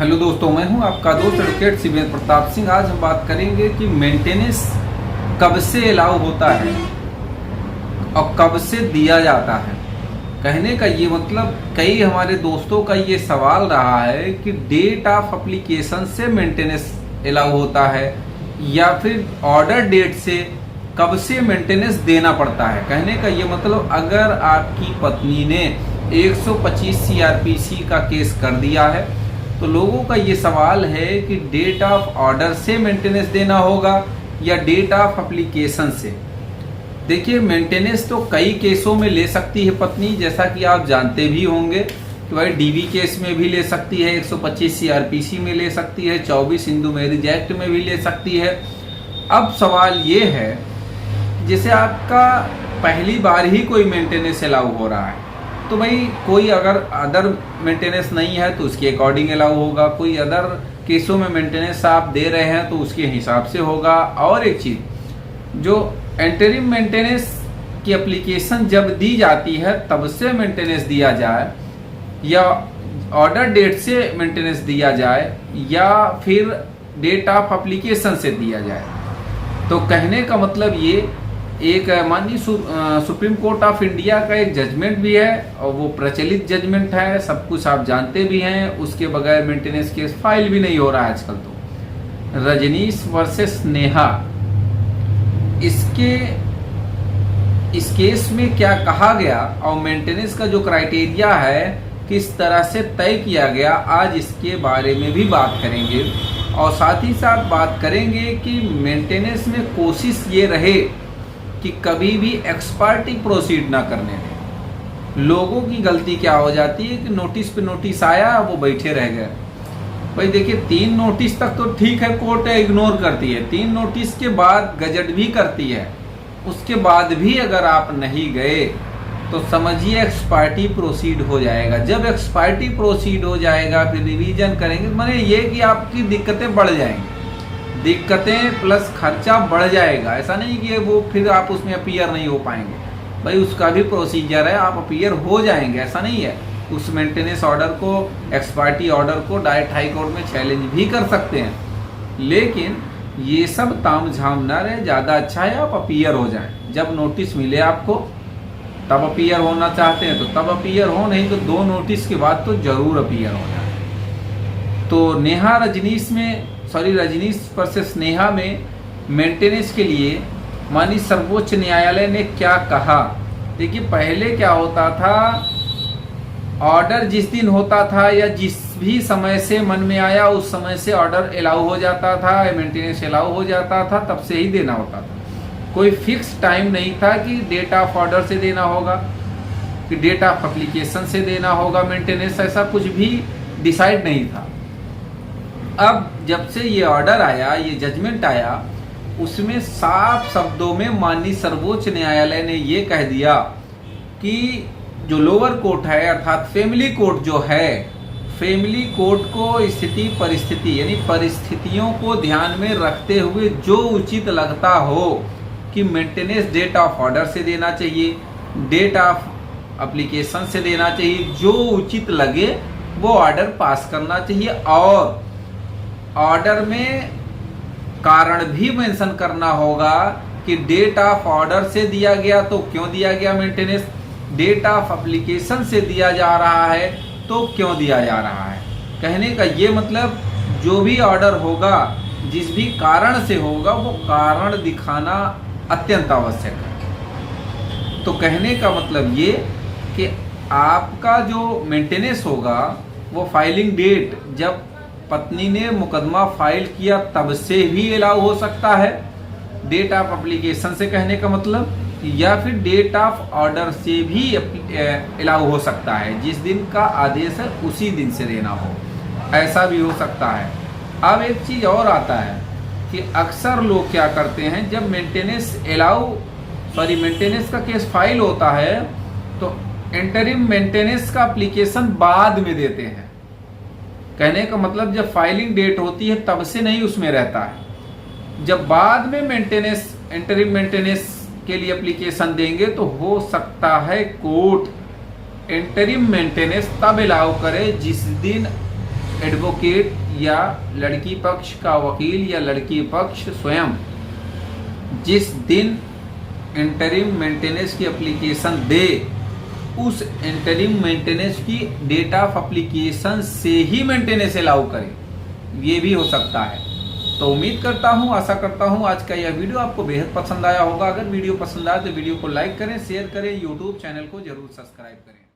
Hello दोस्तों, मैं हूं आपका दोस्त एडवोकेट शिवेंद्र प्रताप सिंह। आज हम बात करेंगे कि मेंटेनेंस कब से अलाउ होता है और कब से दिया जाता है। कहने का ये मतलब, कई हमारे दोस्तों का ये सवाल रहा है कि डेट ऑफ एप्लीकेशन से मेंटेनेंस अलाउ होता है या फिर ऑर्डर डेट से कब से मेंटेनेंस देना पड़ता है। कहने का ये मतलब, अगर आपकी पत्नी ने 125 सीआरपीसी का केस कर दिया है तो लोगों का ये सवाल है कि डेट ऑफ ऑर्डर से मेंटेनेंस देना होगा या डेट ऑफ एप्लीकेशन से। देखिए, मेंटेनेंस तो कई केसों में ले सकती है पत्नी, जैसा कि आप जानते भी होंगे कि भाई डीवी केस में भी ले सकती है, 125 सीआरपीसी में ले सकती है, 24 हिंदू मैरिज एक्ट में भी ले सकती है। अब सवाल ये है, जैसे आपका पहली बार ही कोई मेंटेनेंस अलाउ हो रहा है तो भाई कोई अगर अदर मेंटेनेंस नहीं है तो उसके अकॉर्डिंग अलाउ होगा, कोई अदर केसों में मेंटेनेंस आप दे रहे हैं तो उसके हिसाब से होगा। और एक चीज़, जो इंटरिम मेंटेनेंस की एप्लीकेशन जब दी जाती है तब से मेंटेनेंस दिया जाए या ऑर्डर डेट से मेंटेनेंस दिया जाए या फिर डेट ऑफ एप्लीकेशन से दिया जाए, तो कहने का मतलब ये एक माननीय सुप्रीम कोर्ट ऑफ इंडिया का एक जजमेंट भी है और वो प्रचलित जजमेंट है, सब कुछ आप जानते भी हैं। उसके बगैर मेंटेनेंस केस फाइल भी नहीं हो रहा है आजकल। तो रजनीश वर्सेस नेहा, इस केस में क्या कहा गया और मेंटेनेंस का जो क्राइटेरिया है किस तरह से तय किया गया, आज इसके बारे में भी बात करेंगे। और साथ ही साथ बात करेंगे कि मेंटेनेंस में कोशिश ये रहे कि कभी भी एक्सपर्टी प्रोसीड ना करने दें। लोगों की गलती क्या हो जाती है कि नोटिस पे नोटिस आया, वो बैठे रह गए। भाई देखिए, 3 नोटिस तक तो ठीक है, कोर्ट इग्नोर करती है, 3 नोटिस के बाद गजट भी करती है, उसके बाद भी अगर आप नहीं गए तो समझिए एक्सपर्टी प्रोसीड हो जाएगा। जब एक्सपर्टी प्रोसीड हो जाएगा फिर रिवीजन करेंगे, माने ये कि आपकी दिक्कतें बढ़ जाएंगी, दिक्कतें प्लस खर्चा बढ़ जाएगा। ऐसा नहीं कि वो फिर आप उसमें अपीयर नहीं हो पाएंगे, भाई उसका भी प्रोसीजर है, आप अपीयर हो जाएंगे, ऐसा नहीं है। उस मेंटेनेंस ऑर्डर को, एक्सपर्टी ऑर्डर को डायरेक्ट हाई कोर्ट में चैलेंज भी कर सकते हैं, लेकिन ये सब ताम झाम ना रहे। ज़्यादा अच्छा है आप अपीयर हो जाएं। जब नोटिस मिले आपको तब अपीयर होना चाहते हैं तो तब अपीयर हो, नहीं तो 2 नोटिस के बाद तो जरूर अपीयर हो जाए। तो रजनीश वर्सेस नेहा में मेंटेनेंस के लिए माननीय सर्वोच्च न्यायालय ने क्या कहा। देखिए, पहले क्या होता था, ऑर्डर जिस दिन होता था या जिस भी समय से मन में आया उस समय से ऑर्डर अलाउ हो जाता था, मेंटेनेंस अलाउ हो जाता था, तब से ही देना होता था। कोई फिक्स टाइम नहीं था कि डेट ऑफ ऑर्डर से देना होगा कि डेट ऑफ एप्लीकेशन से देना होगा मेंटेनेंस, ऐसा कुछ भी डिसाइड नहीं था। अब जब से ये ऑर्डर आया, ये जजमेंट आया, उसमें साफ शब्दों में माननीय सर्वोच्च न्यायालय ने ये कह दिया कि जो लोअर कोर्ट है अर्थात फैमिली कोर्ट जो है, फैमिली कोर्ट को स्थिति परिस्थिति यानी परिस्थितियों को ध्यान में रखते हुए जो उचित लगता हो कि मेंटेनेंस डेट ऑफ ऑर्डर से देना चाहिए, डेट ऑफ एप्लीकेशन से देना चाहिए, जो उचित लगे वो ऑर्डर पास करना चाहिए। और ऑर्डर में कारण भी मेंशन करना होगा कि डेट ऑफ ऑर्डर से दिया गया तो क्यों दिया गया मेंटेनेंस, डेट ऑफ एप्लीकेशन से दिया जा रहा है तो क्यों दिया जा रहा है। कहने का ये मतलब, जो भी ऑर्डर होगा जिस भी कारण से होगा वो कारण दिखाना अत्यंत आवश्यक है। तो कहने का मतलब ये कि आपका जो मेंटेनेंस होगा वो फाइलिंग डेट, जब पत्नी ने मुकदमा फाइल किया तब से भी अलाउ हो सकता है, डेट ऑफ एप्लीकेशन से कहने का मतलब, या फिर डेट ऑफ ऑर्डर से भी अलाउ हो सकता है। जिस दिन का आदेश है उसी दिन से देना हो, ऐसा भी हो सकता है। अब एक चीज़ और आता है कि अक्सर लोग क्या करते हैं, जब मेंटेनेंस का केस फाइल होता है तो इंटरिम मेंटेनेंस का एप्लीकेशन बाद में देते हैं। कहने का मतलब, जब फाइलिंग डेट होती है तब से नहीं उसमें रहता है, जब बाद में इंटरिम मेंटेनेंस के लिए एप्लीकेशन देंगे तो हो सकता है कोर्ट इंटरिम मेंटेनेंस तब अलाउ करे जिस दिन एडवोकेट या लड़की पक्ष का वकील या लड़की पक्ष स्वयं जिस दिन इंटरिम मेंटेनेंस की एप्लीकेशन दे, उस इंटरिम मेंटेनेंस की डेट ऑफ एप्लीकेशन से ही मेंटेनेंस अलाउ करे, ये भी हो सकता है। तो उम्मीद करता हूँ, आशा करता हूँ आज का यह वीडियो आपको बेहद पसंद आया होगा। अगर वीडियो पसंद आए तो वीडियो को लाइक करें, शेयर करें, यूट्यूब चैनल को जरूर सब्सक्राइब करें।